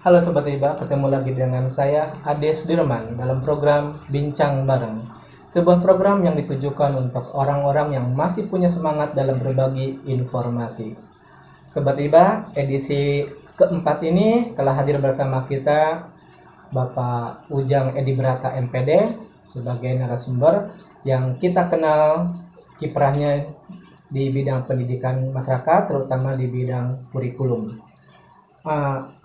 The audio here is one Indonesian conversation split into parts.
Halo Sobat Riba, ketemu lagi dengan saya Ade Sudirman dalam program Bincang Bareng. Sebuah program yang ditujukan untuk orang-orang yang masih punya semangat dalam berbagi informasi. Sobat Riba, edisi keempat ini telah hadir bersama kita Bapak Ujang Edi Brata MPD sebagai narasumber yang kita kenal kiprahnya di bidang pendidikan masyarakat, terutama di bidang kurikulum.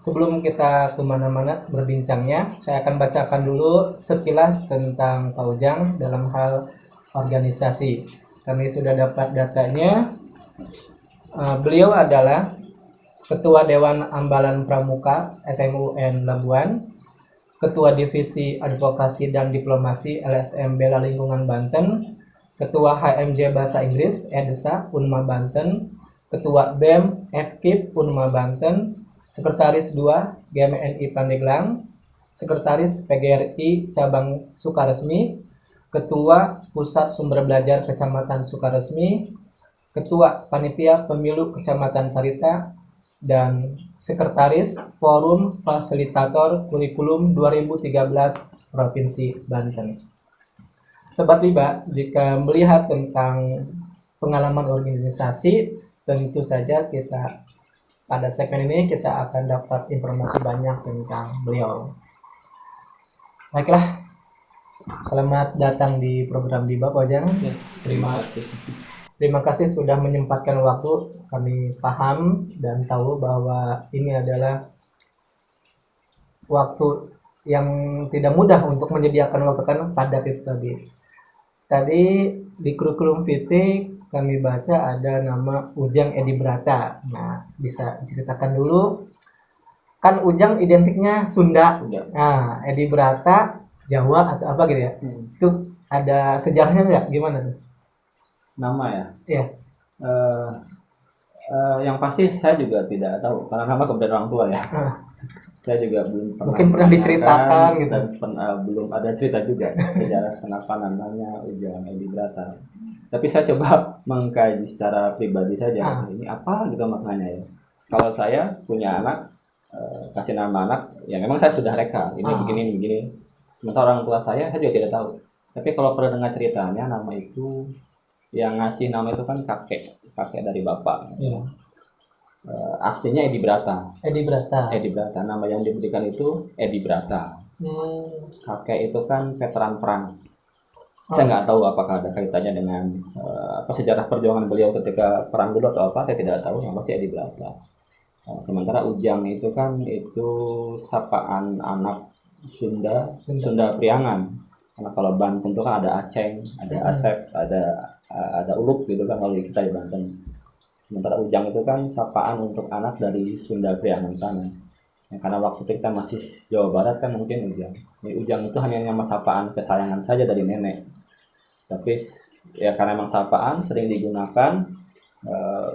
Sebelum kita kemana-mana berbincangnya, saya akan bacakan dulu sekilas tentang Pak Ujang dalam hal organisasi. Kami sudah dapat datanya. Beliau adalah Ketua Dewan Ambalan Pramuka SMUN Labuan, Ketua Divisi Advokasi dan Diplomasi LSM Bela Lingkungan Banten, Ketua HMJ Bahasa Inggris EDSA Unma Banten, Ketua BEM FKIP Unma Banten, Sekretaris 2 GMNI Pandeglang, Sekretaris PGRI Cabang Sukaresmi, Ketua Pusat Sumber Belajar Kecamatan Sukaresmi, Ketua Panitia Pemilu Kecamatan Carita, dan Sekretaris Forum Fasilitator Kurikulum 2013 Provinsi Banten. Sobat Riba, jika melihat tentang pengalaman organisasi, tentu saja pada segmen ini kita akan dapat informasi banyak tentang beliau. Baiklah, selamat datang di program Biba Pak Ujang. Terima kasih sudah menyempatkan waktu. Kami paham dan tahu bahwa ini adalah waktu yang tidak mudah untuk menyediakan waktu kan padat itu tadi. Tadi di kurikulum vitae kami baca ada nama Ujang Edi Brata. Nah, bisa ceritakan dulu. Kan Ujang identiknya Sunda. Nah, Edi Brata Jawa atau apa gitu ya? Itu ada sejarahnya nggak? Gimana tuh? Nama ya? Iya. Yang pasti saya juga tidak tahu karena nama kemudian orang tua ya. Saya juga belum pernah. Mungkin pernah diceritakan gitu. Dan belum ada cerita juga sejarah kenapa namanya Ujang Edi Brata. Tapi saya coba mengkaji secara pribadi saja. Ini apa gitu maknanya ya? Kalau saya punya anak, kasih nama anak, ya memang saya sudah reka. Ini begini. Sementara orang tua saya juga tidak tahu. Tapi kalau pernah dengar ceritanya, nama itu yang ngasih nama itu kan kakek dari bapak. Iya. Aslinya Edi Brata. Edi Brata. Nama yang diberikan itu Edi Brata. Kakek itu kan veteran perang. Saya nggak tahu apakah ada kaitannya dengan sejarah perjuangan beliau ketika perang dulu atau apa, saya tidak tahu. Yang pasti Edi Brata. Sementara Ujang itu kan sapaan anak Sunda Priangan. Karena kalau Banten itu kan ada Aceng, ada Asep, ada Uluk gitu kan kalau kita di Banten. Sementara Ujang itu kan sapaan untuk anak dari Sunda Priangan sana. Ya, karena waktu kita masih Jawa Barat kan mungkin Ujang. Ujang itu hanya nama sapaan kesayangan saja dari nenek. Tapi ya karena emang sapaan sering digunakan,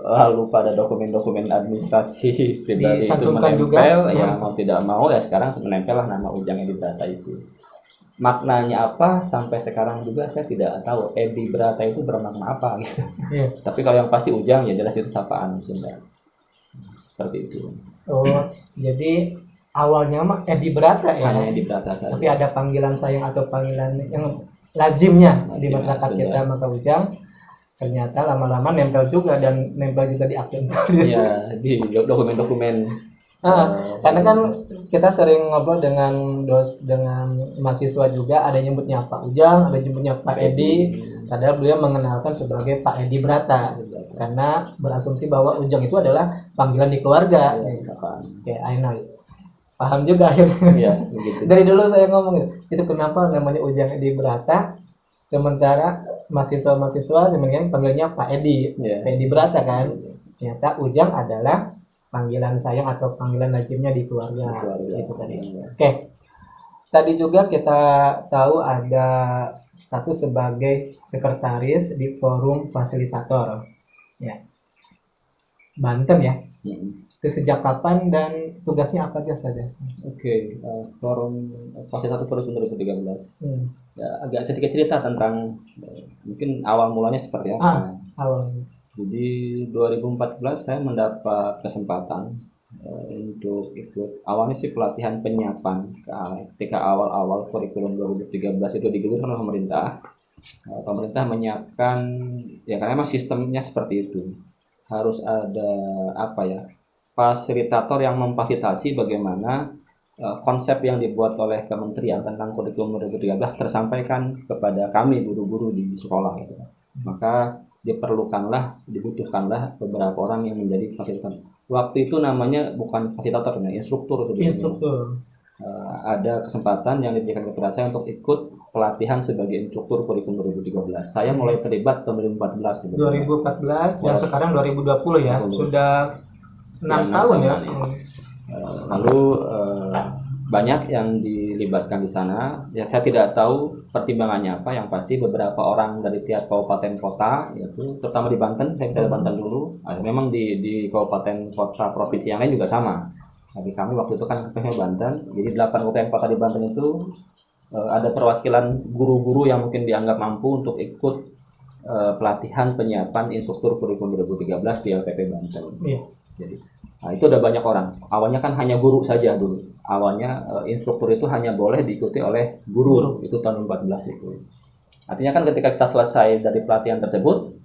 lalu pada dokumen-dokumen administrasi pribadi itu menempel, ya mau tidak mau ya sekarang menempel lah nama Ujang Edi Brata itu. Maknanya apa sampai sekarang juga saya tidak tahu. Edi Brata itu bermakna apa gitu. Yeah. Tapi kalau yang pasti Ujang ya jelas itu sapaan Sunda. Seperti itu. Oh, jadi awalnya mah Edi Brata ya. Hanya Edi Brata saja. Tapi ada panggilan sayang atau panggilan yang lazimnya di masyarakat kita, maka Ujang ternyata lama-lama nempel juga dan nempel juga di akun. Iya, di dokumen-dokumen. Karena kan kita sering ngobrol dengan mahasiswa juga, ada yang nyebutnya Pak Ujang, ada yang nyebutnya Pak Edi, padahal beliau mengenalkan sebagai Pak Edi Brata karena berasumsi bahwa Ujang itu adalah panggilan di keluarga. Oke, I know. Paham juga akhirnya. Iya, begitu. Dari dulu saya ngomong itu kenapa namanya Ujang Edi Brata, sementara mahasiswa kemudian panggilnya Pak Edi, Pak Edi Brata kan. Ternyata Ujang adalah panggilan sayang atau panggilan lazimnya di keluarga. Itu tadi. Oke. Tadi juga kita tahu ada status sebagai sekretaris di Forum Fasilitator. Ya. Banten ya. Itu sejak kapan dan tugasnya apa saja? Oke, Forum Fasilitator tahun 2013. Ya, agak sedikit cerita tentang mungkin awal mulanya seperti apa. Awal. Jadi 2014 saya mendapat kesempatan untuk ikut awalnya sih pelatihan penyiapan ketika awal-awal kurikulum 2013 itu digulirkan oleh pemerintah. Pemerintah menyiapkan ya karena memang sistemnya seperti itu, harus ada apa ya, fasilitator yang memfasilitasi bagaimana konsep yang dibuat oleh kementerian tentang kurikulum 2013 tersampaikan kepada kami guru-guru di sekolah gitu. Maka dibutuhkanlah beberapa orang yang menjadi fasilitator. Waktu itu namanya bukan fasilitator, instruktur itu. Instruktur. Ada kesempatan yang diberikan kepada saya untuk ikut pelatihan sebagai instruktur kurikulum 2013. Saya mulai terlibat tahun 2014. 2014 dan sekarang 2020 ya. 2020. Sudah 6 tahun ya. Lalu banyak yang dilibatkan di sana. Ya, saya tidak tahu pertimbangannya apa. Yang pasti beberapa orang dari tiap kabupaten kota, yaitu terutama di Banten, saya bisa Banten dulu. Memang di kabupaten kota provinsi yang lain juga sama. Tapi kami waktu itu kan kepengen Banten. Jadi 8 kabupaten kota di Banten itu ada perwakilan guru-guru yang mungkin dianggap mampu untuk ikut pelatihan penyiapan instruktur kurikulum 2013 di LPP Banten. Iya. Jadi, itu ada banyak orang. Awalnya kan hanya guru saja dulu. Awalnya instruktur itu hanya boleh diikuti oleh guru. Itu tahun 2014 itu. Artinya kan ketika kita selesai dari pelatihan tersebut,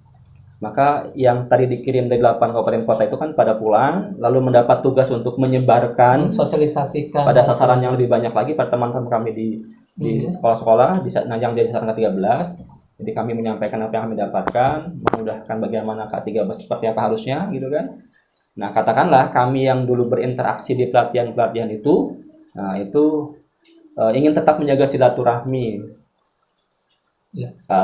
maka yang tadi dikirim dari 8 kabupaten kota itu kan pada pulang, lalu mendapat tugas untuk menyebarkan, sosialisasikan pada sasaran yang lebih banyak lagi pada teman-teman kami di sekolah-sekolah, yang jadi sasaran ke-13. Jadi kami menyampaikan apa yang kami dapatkan, memudahkan bagaimana K13 seperti apa harusnya gitu kan. Nah, katakanlah kami yang dulu berinteraksi di pelatihan-pelatihan itu, ingin tetap menjaga silaturahmi,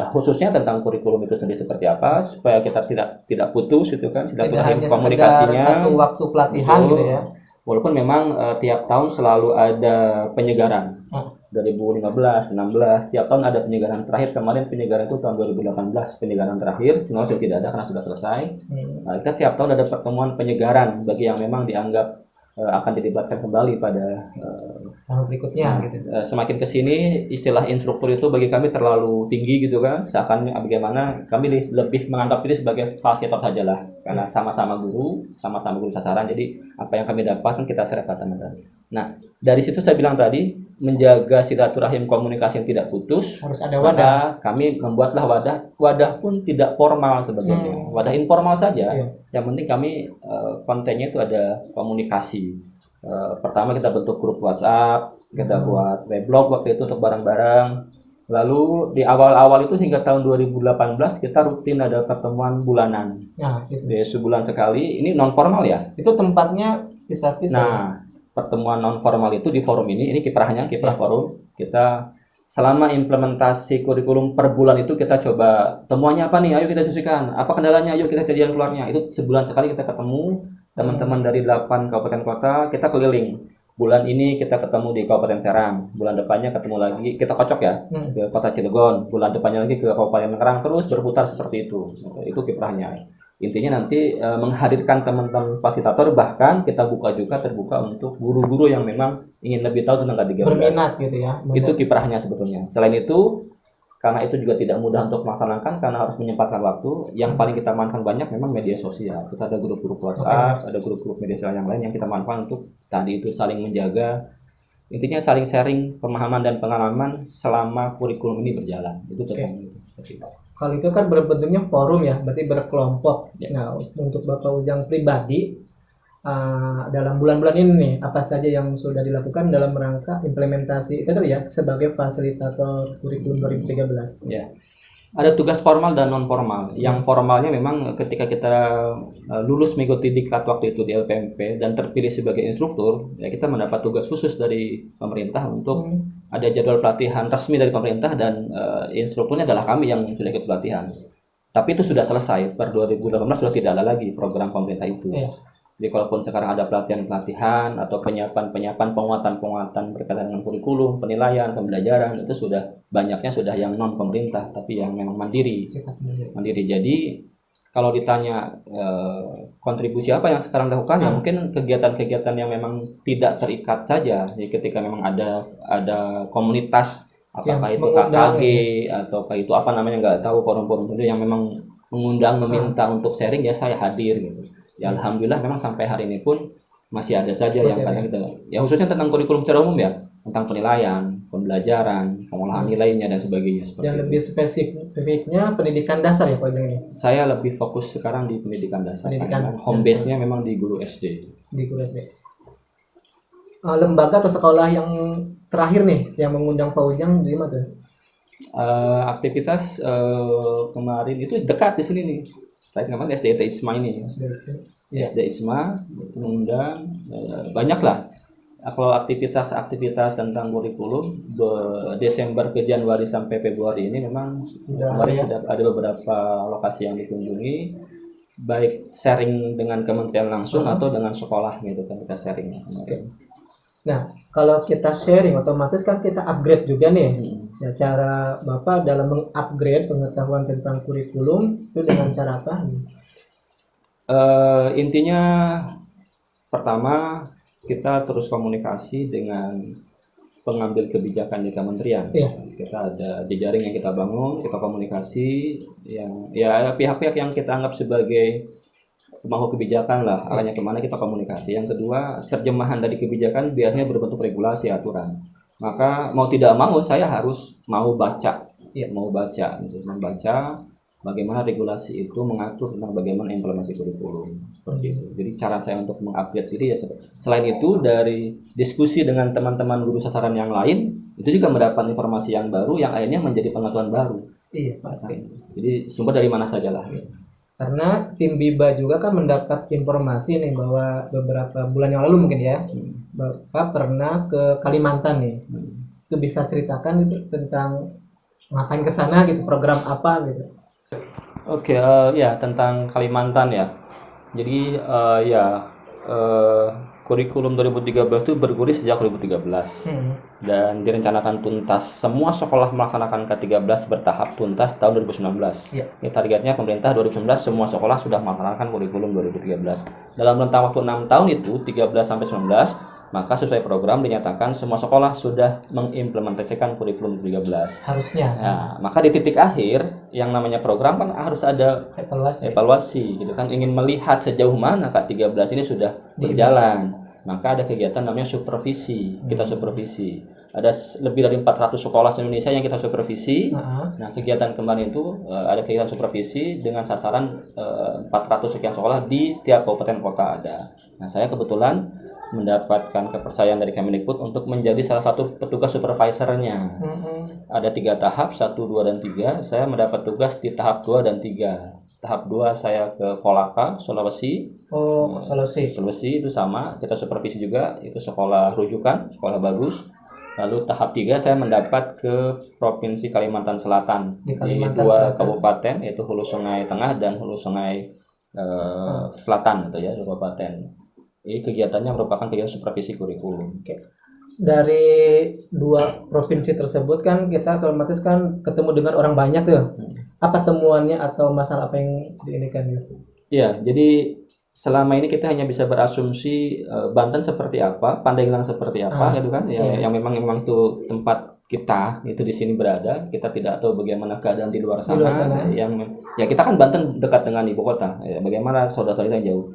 khususnya tentang kurikulum itu sendiri seperti apa, supaya kita tidak putus itu kan, silaturahmi komunikasinya. Satu waktu pelatihan gitu ya. Walaupun memang tiap tahun selalu ada penyegaran. 2015, 16, tiap tahun ada penyegaran. Terakhir kemarin penyegaran itu tahun 2018, penyegaran terakhir, semua sudah tidak ada karena sudah selesai. Nah, kita tiap tahun ada pertemuan penyegaran bagi yang memang dianggap akan dilibatkan kembali pada tahun berikutnya. Gitu. Semakin kesini istilah instruktur itu bagi kami terlalu tinggi gitu kan, seakan bagaimana kami lebih menganggap ini sebagai fasilitator sajalah, karena sama-sama guru sasaran. Jadi apa yang kami dapatkan kita serahkan teman-teman. Nah, dari situ saya bilang tadi, menjaga silaturahim komunikasi yang tidak putus, harus ada wadah. Kami membuatlah wadah pun tidak formal sebetulnya, wadah informal saja. Yang penting kami kontennya itu ada komunikasi. Pertama kita bentuk grup WhatsApp, kita buat weblog waktu itu untuk bareng-bareng. Lalu di awal-awal itu hingga tahun 2018 kita rutin ada pertemuan bulanan. Di sebulan sekali. Ini non formal ya. Itu tempatnya pisah-pisah. Nah, pertemuan non formal itu di forum ini kiprahnya forum. Kita selama implementasi kurikulum per bulan itu kita coba temuannya apa nih, ayo kita diskusikan. Apa kendalanya, ayo kita jadian keluarnya. Itu sebulan sekali kita ketemu teman-teman dari 8 kabupaten kota, kita keliling. Bulan ini kita ketemu di Kabupaten Serang, bulan depannya ketemu lagi, kita kocok ya ke Kota Cilegon, bulan depannya lagi ke Kabupaten Tangerang, terus berputar seperti itu. Itu kiprahnya. Intinya nanti menghadirkan teman-teman fasilitator, bahkan kita terbuka untuk guru-guru yang memang ingin lebih tahu tentang K13. Berminat gitu ya. Itu kiprahnya sebetulnya. Selain itu, karena itu juga tidak mudah untuk melaksanakan karena harus menyempatkan waktu. Yang paling kita manfaatkan banyak memang media sosial. Kita ada grup-grup WhatsApp, ada grup-grup media sosial yang lain yang kita manfaatkan untuk tadi itu saling menjaga. Intinya saling sharing pemahaman dan pengalaman selama kurikulum ini berjalan. Itu seperti itu. Kalau itu kan berbentuknya forum ya, berarti berkelompok. Nah, untuk Bapak Ujang pribadi, dalam bulan-bulan ini nih, apa saja yang sudah dilakukan dalam rangka implementasi itu tadi ya, sebagai fasilitator kurikulum 2013? Ya, ada tugas formal dan non formal. Yang formalnya memang ketika kita lulus mengikuti diklat waktu itu di LPMP dan terpilih sebagai instruktur, ya kita mendapat tugas khusus dari pemerintah untuk ada jadwal pelatihan resmi dari pemerintah, dan instrukturnya adalah kami yang sudah ikut pelatihan. Tapi itu sudah selesai, per 2018 sudah tidak ada lagi program pemerintah itu. Jadi kalaupun sekarang ada pelatihan-pelatihan atau penyiapan penguatan berkaitan dengan kurikulum, penilaian, pembelajaran, itu banyaknya sudah yang non pemerintah, tapi yang memang mandiri. Jadi kalau ditanya kontribusi apa yang sekarang dilakukan, ya mungkin kegiatan-kegiatan yang memang tidak terikat saja. Jadi ketika memang ada komunitas, apakah itu KKG atau itu apa namanya nggak tahu, forum-forum itu yang memang mengundang, meminta untuk sharing, ya saya hadir gitu. Ya alhamdulillah memang sampai hari ini pun masih ada saja Masih yang ada. kadang kita, ya khususnya tentang kurikulum secara umum ya, tentang penilaian, pembelajaran, pengolahan nilainya dan sebagainya seperti Yang itu. lebih spesifiknya pendidikan dasar ya Pak ini. Saya lebih fokus sekarang di pendidikan dasar. Pendidikan Karena home dasar. base-nya memang di guru SD. Di guru SD. Lembaga atau sekolah yang terakhir nih yang mengundang Pak Ujang di mana tuh? Aktivitas kemarin itu dekat di sini nih. Selain kemarin SD ISMA ini. Iya. SD ISMA mengundang banyak lah. Kalau aktivitas tentang kurikulum Desember ke Januari sampai Februari ini memang kemarin ada beberapa lokasi yang dikunjungi, baik sharing dengan kementerian langsung atau dengan sekolah gitu kan, kita sharing. Nah, kalau kita sharing otomatis kan kita upgrade juga nih. Ya, cara Bapak dalam mengupgrade pengetahuan tentang kurikulum itu dengan cara apa? Intinya pertama kita terus komunikasi dengan pengambil kebijakan di kementerian. Iya. Kita ada jejaring yang kita bangun, kita komunikasi yang ya pihak-pihak yang kita anggap sebagai pemangku kebijakan lah, arahnya kemana kita komunikasi. Yang kedua, terjemahan dari kebijakan biasanya berbentuk regulasi aturan. Maka mau tidak mau saya harus mau baca, membaca bagaimana regulasi itu mengatur tentang bagaimana implementasi kurikulum seperti itu. Jadi cara saya untuk mengupdate diri ya selain itu dari diskusi dengan teman-teman guru sasaran yang lain itu juga mendapat informasi yang baru yang akhirnya menjadi pengetahuan baru. Iya, pasti. Jadi sumber dari mana saja lah. Karena tim BIBA juga kan mendapat informasi nih bahwa beberapa bulan yang lalu mungkin ya Bapak pernah ke Kalimantan nih. Itu bisa ceritakan itu tentang ngapain ke sana gitu, program apa gitu. Oke, ya tentang Kalimantan ya. Jadi kurikulum 2013 itu bergulir sejak 2013 dan direncanakan tuntas semua sekolah melaksanakan K13 bertahap tuntas tahun 2019. Iya. Targetnya pemerintah 2019 semua sekolah sudah melaksanakan kurikulum 2013. Dalam rentang waktu 6 tahun itu 13 sampai 19 maka sesuai program dinyatakan semua sekolah sudah mengimplementasikan kurikulum 13. Harusnya. Nah, maka di titik akhir yang namanya program kan harus ada evaluasi gitu kan, ingin melihat sejauh mana K13 ini sudah berjalan. Maka ada kegiatan namanya supervisi. Kita supervisi. Ada lebih dari 400 sekolah di Indonesia yang kita supervisi. Nah, kegiatan kemarin itu ada kegiatan supervisi dengan sasaran 400 sekian sekolah di tiap kabupaten kota ada. Nah, saya kebetulan mendapatkan kepercayaan dari Kemendikbud untuk menjadi salah satu petugas supervisornya. Ada 3 tahap, 1, 2, dan 3. Saya mendapat tugas di tahap 2 dan 3. Tahap 2 saya ke Kolaka, Sulawesi. Sulawesi itu sama, kita supervisi juga, itu sekolah rujukan, sekolah bagus. Lalu tahap 3 saya mendapat ke Provinsi Kalimantan Selatan. Di 2 kabupaten, yaitu Hulu Sungai Tengah dan Hulu Sungai Selatan gitu ya, 2 kabupaten. Ini kegiatannya merupakan kegiatan supervisi kurikulum. Dari 2 provinsi tersebut kan kita otomatis kan ketemu dengan orang banyak tuh. Apa temuannya atau masalah apa yang diinikan gitu? Iya, jadi selama ini kita hanya bisa berasumsi Banten seperti apa, Pandeglang seperti apa gitu kan, yang memang itu tempat kita itu di sini berada. Kita tidak tahu bagaimana keadaan di luar sana. Ya kita kan Banten dekat dengan ibu kota. Ya, bagaimana saudara-saudara yang jauh.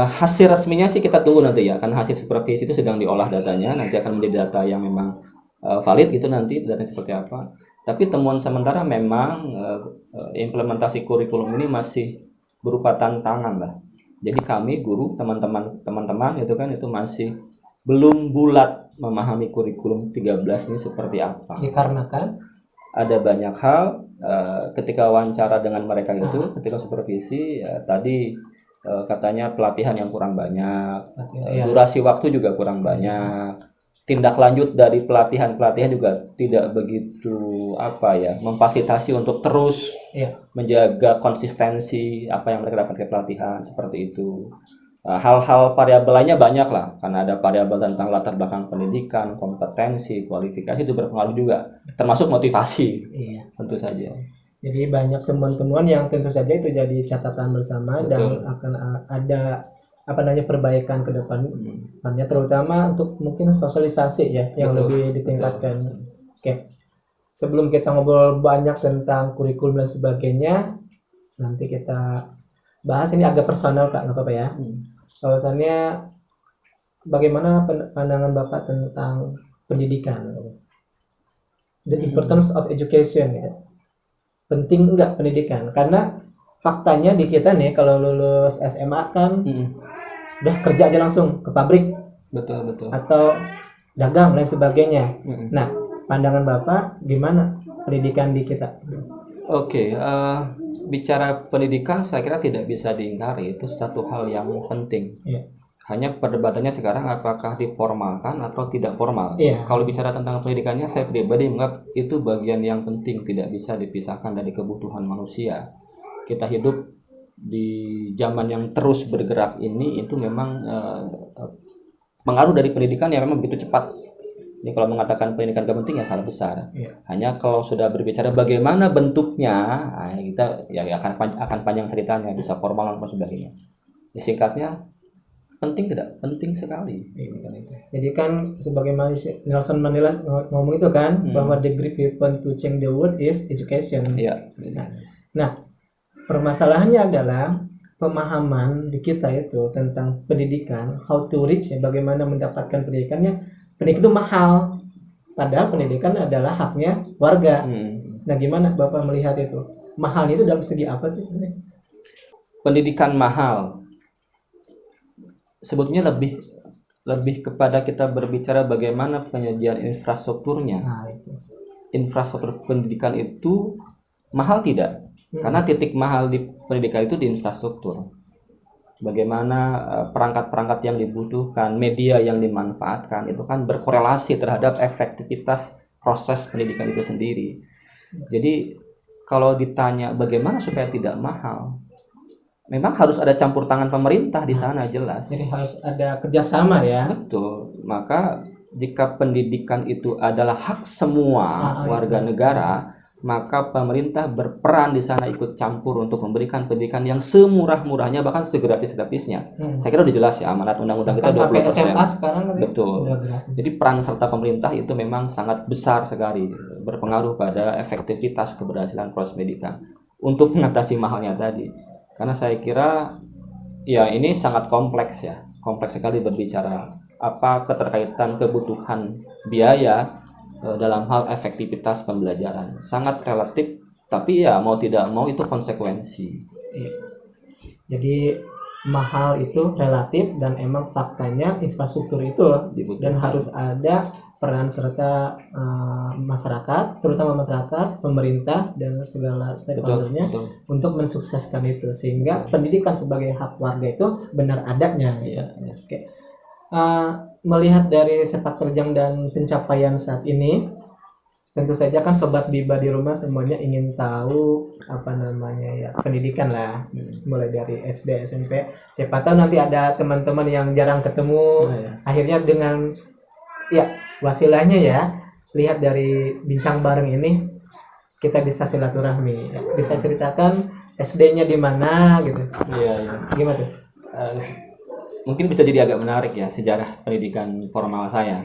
Hasil resminya sih kita tunggu nanti ya, karena hasil supervisi itu sedang diolah datanya, nanti akan menjadi data yang memang valid gitu nanti datanya seperti apa. Tapi temuan sementara memang implementasi kurikulum ini masih berupa tantangan lah. Jadi kami guru teman-teman itu kan itu masih belum bulat memahami kurikulum 13 ini seperti apa. Dikarenakan ada banyak hal ketika wawancara dengan mereka itu, ketika supervisi tadi katanya pelatihan yang kurang banyak, durasi waktu juga kurang banyak, tindak lanjut dari pelatihan juga tidak begitu memfasilitasi untuk terus menjaga konsistensi apa yang mereka dapatkan pelatihan seperti itu. Hal-hal variabel lainnya banyak lah, karena ada variabel tentang latar belakang pendidikan, kompetensi, kualifikasi itu berpengaruh juga, termasuk motivasi. Tentu saja. Jadi banyak temuan-temuan yang tentu saja itu jadi catatan bersama. Betul. Dan akan ada perbaikan ke depannya, terutama untuk mungkin sosialisasi ya yang lebih ditingkatkan. Oke. Sebelum kita ngobrol banyak tentang kurikulum dan sebagainya, nanti kita bahas ini agak personal Kak, nggak apa-apa ya. Bahwasannya bagaimana pandangan Bapak tentang pendidikan? The importance of education ya. Penting enggak pendidikan? Karena faktanya di kita nih kalau lulus SMA kan udah kerja aja langsung ke pabrik Betul. atau dagang dan sebagainya. Mm-mm. Nah, pandangan Bapak gimana pendidikan di kita? Oke, bicara pendidikan saya kira tidak bisa diingkari, itu satu hal yang penting. Iya. Hanya perdebatannya sekarang apakah diformalkan atau tidak formal. Iya. Kalau bicara tentang pendidikannya, saya pribadi menganggap itu bagian yang penting, tidak bisa dipisahkan dari kebutuhan manusia. Kita hidup di zaman yang terus bergerak ini, itu memang pengaruh dari pendidikan yang memang begitu cepat. Ini kalau mengatakan pendidikan gak penting ya salah besar. Iya. Hanya kalau sudah berbicara bagaimana bentuknya, nah kita ya akan panjang ceritanya, bisa formal dan sebagainya. Ya, singkatnya penting tidak? Penting sekali. Jadi kan sebagaimana Nelson Mandela ngomong itu kan bahwa the great weapon to change the world is education. Iya. Nah, permasalahannya adalah pemahaman di kita itu tentang pendidikan, how to reach ya, bagaimana mendapatkan pendidikannya. Pendidikan itu mahal, padahal pendidikan adalah haknya warga. Nah, gimana Bapak melihat itu? Mahalnya itu dalam segi apa sih sebenarnya? Pendidikan mahal. Sebetulnya lebih kepada kita berbicara bagaimana penyajian infrastrukturnya. Nah, itu. Infrastruktur pendidikan itu mahal tidak? Karena titik mahal di pendidikan itu di infrastruktur. Bagaimana perangkat-perangkat yang dibutuhkan, media yang dimanfaatkan, itu kan berkorelasi terhadap efektivitas proses pendidikan itu sendiri. Jadi kalau ditanya bagaimana supaya tidak mahal, memang harus ada campur tangan pemerintah di sana, jelas. Jadi harus ada kerjasama ya. Betul. Maka jika pendidikan itu adalah hak semua warga negara, maka pemerintah berperan di sana ikut campur untuk memberikan pendidikan yang semurah-murahnya, bahkan segratis-gratisnya. Saya kira udah jelas ya, amanat undang-undang kita 20%. Sampai SMA sekarang kan. Betul. Jadi peran serta pemerintah itu memang sangat besar sekali, berpengaruh pada efektivitas keberhasilan proses pendidikan untuk mengatasi mahalnya tadi. Karena saya kira ya ini sangat kompleks ya, kompleks sekali berbicara apa keterkaitan kebutuhan biaya dalam hal efektivitas pembelajaran. Sangat relatif, tapi ya mau tidak mau itu konsekuensi. Iya. Jadi mahal itu relatif dan emang faktanya infrastruktur itu dan harus ada peran serta masyarakat, terutama masyarakat, pemerintah dan segala stakeholdernya untuk mensukseskan itu sehingga pendidikan sebagai hak warga itu benar adanya. Iya. Oke. Melihat dari sepak terjang dan pencapaian saat ini, tentu saja kan sobat Biba di rumah semuanya ingin tahu apa namanya ya pendidikan lah, mulai dari SD, SMP. Siapa tahu nanti ada teman-teman yang jarang ketemu, akhirnya dengan ya wasilahnya ya, lihat dari bincang bareng ini kita bisa silaturahmi, ya. Bisa ceritakan SD-nya di mana gitu. Iya. Gimana tuh? Mungkin bisa jadi agak menarik ya sejarah pendidikan formal saya,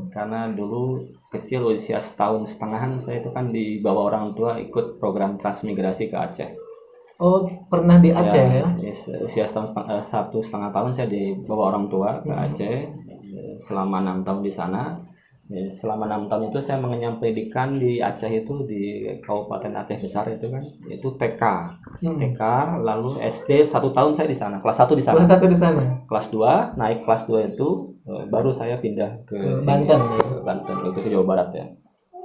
karena dulu kecil usia 1,5 tahun saya itu kan dibawa orang tua ikut program transmigrasi ke Aceh. Oh, pernah di Aceh ya? Usia 1,5 tahun saya dibawa orang tua ke Aceh selama 6 tahun di sana. Selama 6 tahun itu saya mengenyam pendidikan di Aceh itu di Kabupaten Aceh Besar itu kan, itu TK, lalu SD 1 tahun saya di sana, kelas 1 di sana. Kelas 1 di sana. Kelas 2, naik kelas 2 itu baru saya pindah ke Banten. Banten, itu Jawa Barat ya.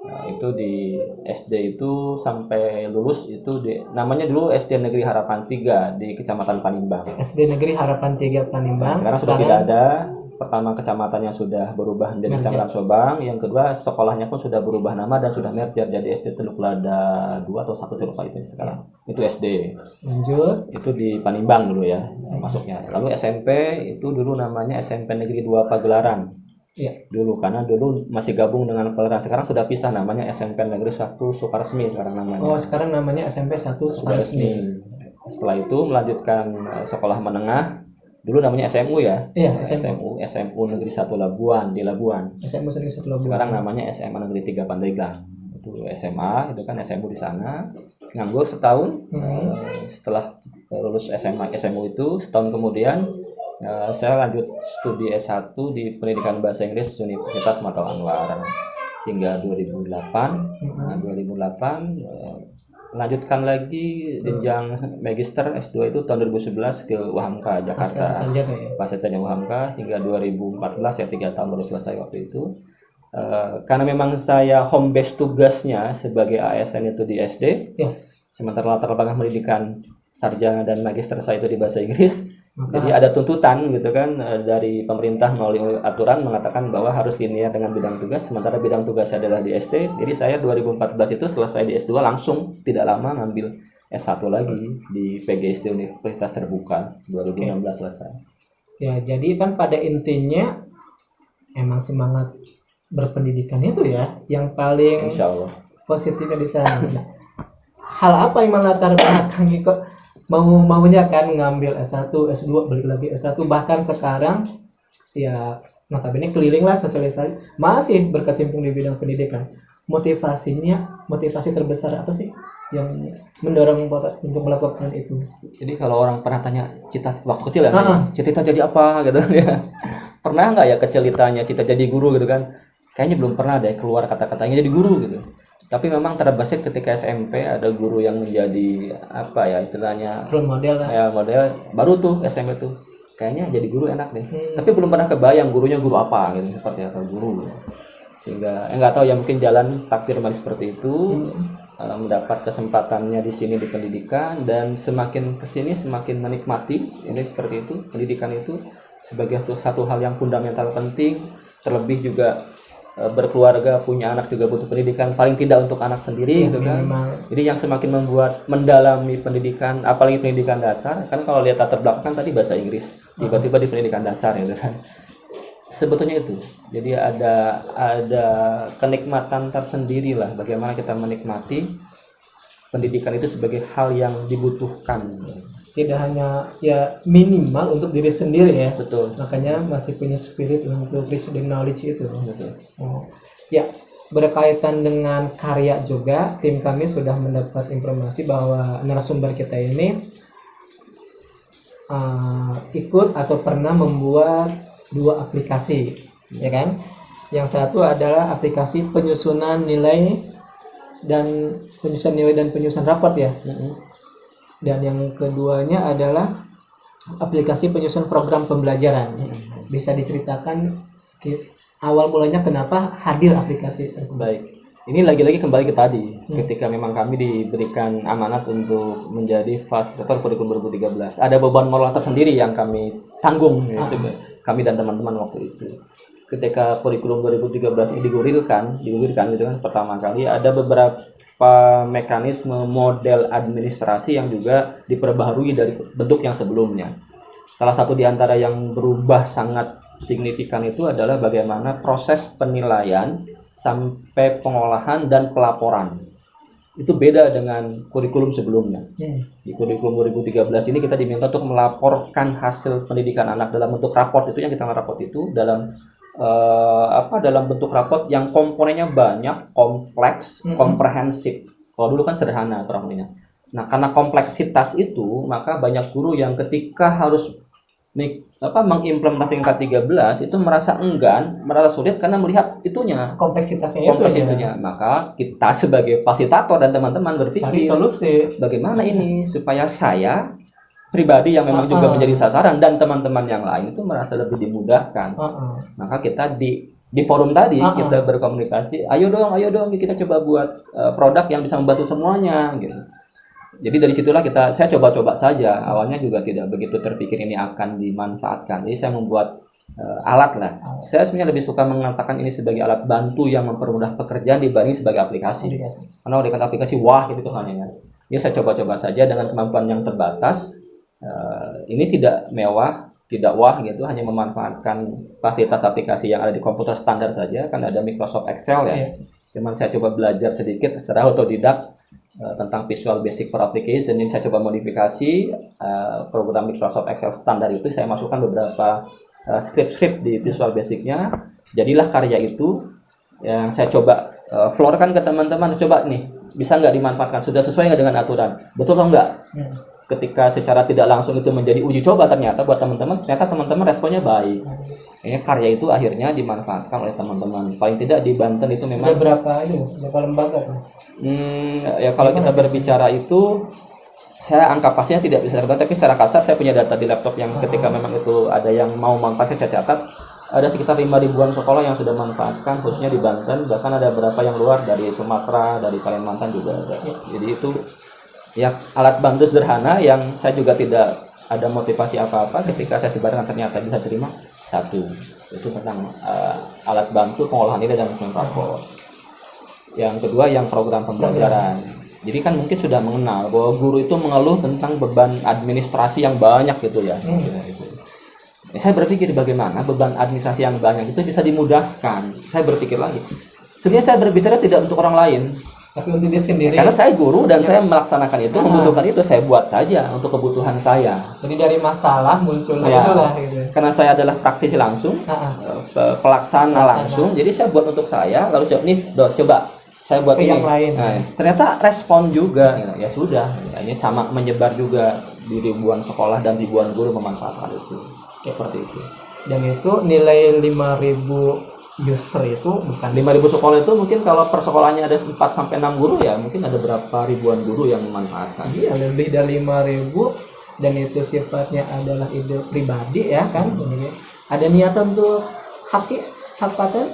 Nah, itu di SD itu sampai lulus itu namanya dulu SD Negeri Harapan 3 di Kecamatan Panimbang. SD Negeri Harapan 3 Panimbang. Sekarang sudah tidak ada. Pertama kecamatannya sudah berubah menjadi Kecamatan Sobang, yang kedua sekolahnya pun sudah berubah nama dan sudah merger jadi SD Teluk Lada 2 atau 1 saya lupa itu sekarang. Itu SD. Lanjut. Itu di Panimbang dulu ya masuknya. Lalu SMP itu dulu namanya SMP Negeri 2 Pagelaran. Iya. Dulu karena dulu masih gabung dengan Pagelaran. Sekarang sudah pisah namanya SMP Negeri 1 Sukaresmi sekarang namanya. Oh, sekarang namanya SMP 1 Sukaresmi. Setelah itu melanjutkan sekolah menengah. Dulu namanya SMU ya. Iya, SMU Negeri 1 Labuan di Labuan. SMU Negeri 1 Labuan. Sekarang namanya SMA Negeri 3 Pandeglang. Itu SMA, itu kan SMU di sana. Nganggur setahun. Setelah lulus SMA SMU itu setahun kemudian Saya lanjut studi S1 di Pendidikan Bahasa Inggris Universitas Mata Anwar hingga 2008. Nah, 2008 lanjutkan lagi jenjang magister S2 itu tahun 2011 ke UHAMKA Jakarta. Pas saja UHAMKA hingga 2014 ya 3 tahun baru selesai waktu itu. Karena memang saya home base tugasnya sebagai ASN itu di SD, sementara latar belakang pendidikan sarjana dan magister saya itu di bahasa Inggris. Jadi ada tuntutan gitu kan dari pemerintah melalui aturan mengatakan bahwa harus linear dengan bidang tugas, sementara bidang tugas saya adalah di SD. Jadi saya 2014 itu selesai di S2 langsung tidak lama ngambil S1 lagi di PGSD Universitas Terbuka 2016 selesai. Ya, jadi kan pada intinya emang semangat berpendidikan itu ya yang paling Insya Allah positifnya di sana. Hal apa yang melatar belakangi kok maunya kan ngambil S1, S2, balik lagi S1, bahkan sekarang ya notabene keliling lah sosialisasi masih berkecimpung di bidang pendidikan. Motivasi terbesar apa sih yang mendorong Bapak untuk melakukan itu? Jadi kalau orang pernah tanya cita waktu kecil ya, cita jadi apa gitu ya. Pernah nggak ya kecil ditanya cita jadi guru gitu kan? Kayaknya belum pernah deh keluar kata-katanya jadi guru gitu. Tapi memang terbesit ketika SMP ada guru yang menjadi apa ya istilahnya role model lah. Ya model baru tuh SMP tuh kayaknya jadi guru enak deh. Tapi belum pernah kebayang gurunya guru apa gitu, seperti apa guru. Sehingga nggak tahu ya mungkin jalan takdir manis seperti itu. Mendapat kesempatannya di sini di pendidikan dan semakin kesini semakin menikmati ini seperti itu. Pendidikan itu sebagai satu hal yang fundamental penting, terlebih juga berkeluarga punya anak juga butuh pendidikan paling tidak untuk anak sendiri gitu kan. Jadi yang semakin membuat mendalami pendidikan apalagi pendidikan dasar kan kalau lihat latar belakang tadi bahasa Inggris tiba-tiba di pendidikan dasar gitu kan. Sebetulnya itu. Jadi ada kenikmatan tersendiri lah bagaimana kita menikmati pendidikan itu sebagai hal yang dibutuhkan. Tidak hanya ya minimal untuk diri sendiri ya. Betul. Makanya masih punya spirit untuk research knowledge itu. Betul. Ya, berkaitan dengan karya juga, tim kami sudah mendapat informasi bahwa narasumber kita ini ikut atau pernah membuat 2 aplikasi, ya kan? Yang satu adalah aplikasi penyusunan nilai dan penyusunan raport ya. Dan yang keduanya adalah aplikasi penyusun program pembelajaran. Bisa diceritakan awal mulanya kenapa hadir aplikasi tersebut? Baik. Ini lagi-lagi kembali ke tadi, ketika memang kami diberikan amanat untuk menjadi fasilitator kurikulum 2013. Ada beban moral tersendiri yang kami tanggung, kami dan teman-teman waktu itu. Ketika kurikulum 2013 ini digulirkan gitu kan pertama kali ada beberapa mekanisme model administrasi yang juga diperbaharui dari bentuk yang sebelumnya. Salah satu di antara yang berubah sangat signifikan itu adalah bagaimana proses penilaian sampai pengolahan dan pelaporan. Itu beda dengan kurikulum sebelumnya. Di kurikulum 2013 ini kita diminta untuk melaporkan hasil pendidikan anak dalam bentuk raport. Itu yang kita raport itu dalam dalam bentuk raport yang komponennya banyak, kompleks, komprehensif. Kalau dulu kan sederhana aturannya. Nah, karena kompleksitas itu, maka banyak guru yang ketika harus mengimplementasikan K13 itu merasa enggan, merasa sulit karena melihat itunya, kompleksitasnya itunya. Maka kita sebagai fasilitator dan teman-teman berpikir cari solusi bagaimana ini supaya saya pribadi yang memang juga menjadi sasaran dan teman-teman yang lain itu merasa lebih dimudahkan. Maka kita di forum tadi kita berkomunikasi, ayo dong kita coba buat produk yang bisa membantu semuanya gitu. Jadi dari situlah saya coba-coba saja. Awalnya juga tidak begitu terpikir ini akan dimanfaatkan. Jadi saya membuat alat lah. Saya sebenarnya lebih suka mengatakan ini sebagai alat bantu yang mempermudah pekerjaan dibanding sebagai aplikasi. Karena kalau dikata aplikasi wah gitu kesannya. Ya saya coba-coba saja dengan kemampuan yang terbatas. Ini tidak mewah, tidak wah gitu, hanya memanfaatkan fasilitas aplikasi yang ada di komputer standar saja, kan ada Microsoft Excel ya. Cuman saya coba belajar sedikit secara otodidak tentang Visual Basic for Application. Ini saya coba modifikasi program Microsoft Excel standar itu, saya masukkan beberapa script di Visual Basic-nya. Jadilah karya itu yang saya coba floorkan ke teman-teman, coba nih bisa nggak dimanfaatkan, sudah sesuai nggak dengan aturan, betul atau enggak? ketika secara tidak langsung itu menjadi uji coba ternyata buat teman-teman, ternyata teman-teman responnya baik. Kayaknya karya itu akhirnya dimanfaatkan oleh teman-teman. Paling tidak di Banten itu Ada memang berapa lembaga tuh? ya kalau kita berbicara itu saya angka pastinya tidak bisa terdapat, tapi secara kasar saya punya data di laptop yang ketika memang itu ada yang mau manfaatnya saya catat, ada sekitar 5.000-an sekolah yang sudah manfaatkan khususnya di Banten, bahkan ada beberapa yang luar dari Sumatera, dari Kalimantan juga ada. Jadi itu ya alat bantu sederhana yang saya juga tidak ada motivasi apa-apa ketika saya sebarkan ternyata bisa terima satu. Itu tentang alat bantu pengolahan nilai dan manajemen rapor. Yang kedua yang program pembelajaran. Jadi kan mungkin sudah mengenal bahwa guru itu mengeluh tentang beban administrasi yang banyak gitu ya. Saya berpikir bagaimana beban administrasi yang banyak itu bisa dimudahkan. Saya berpikir lagi. Sebenarnya saya berbicara tidak untuk orang lain, Tapi untuk dia sendiri. karena saya guru dan saya melaksanakan itu, membutuhkan itu, saya buat saja untuk kebutuhan saya. Jadi dari masalah muncul Ya. itulah gitu. Karena saya adalah praktisi langsung, pelaksana langsung, jadi saya buat untuk saya, lalu coba saya buat Ke ini. yang lain. Nah, ternyata respon juga, ya sudah, ini sama menyebar juga di ribuan sekolah dan ribuan guru memanfaatkan itu. Seperti itu. Dan itu nilai 5.000 user itu bukan 5.000 sekolah itu mungkin kalau per sekolahnya ada 4 sampai 6 guru ya, mungkin ada berapa ribuan guru yang memanfaatkan. iya lebih dari 5.000 dan itu sifatnya adalah ide pribadi ya kan. Ada niatan untuk hak paten?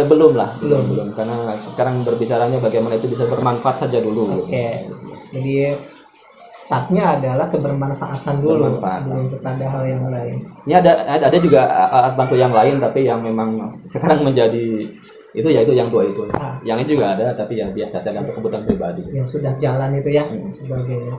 Belum lah, Belum. karena sekarang berbicaranya bagaimana itu bisa bermanfaat saja dulu. Oke. Jadi startnya adalah kebermanfaatan dulu, Bermanfaatan. belum kepada hal yang lain. Ini ada juga alat bantu yang lain tapi yang memang sekarang menjadi itu ya itu yang dua itu. Yang ini juga ada tapi ya biasa saja untuk kebutuhan pribadi. Yang sudah jalan itu ya sebagainya.